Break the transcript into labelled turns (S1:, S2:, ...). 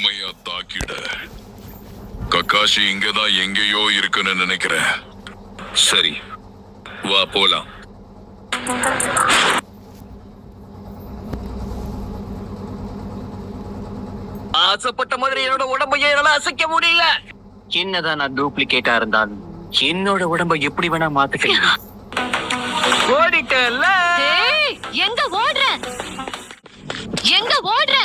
S1: கடுமையா தாக்கிட கக்காஷி இங்கதான் எங்கேயோ இருக்குன்னு நினைக்கிறேன்.
S2: சரி, வா போலாம்.
S3: ஆசைப்பட்ட மாதிரி என்னோட உடம்பையே என்னால அசைக்க முடியல. என்னதான் நான் டூப்ளிகேட்டா இருந்தாலும் என்னோட உடம்ப எப்படி வேணா மாத்திக்கலாம். ஓடிட்டல.
S4: எங்க ஓடுற? எங்க ஓடுற?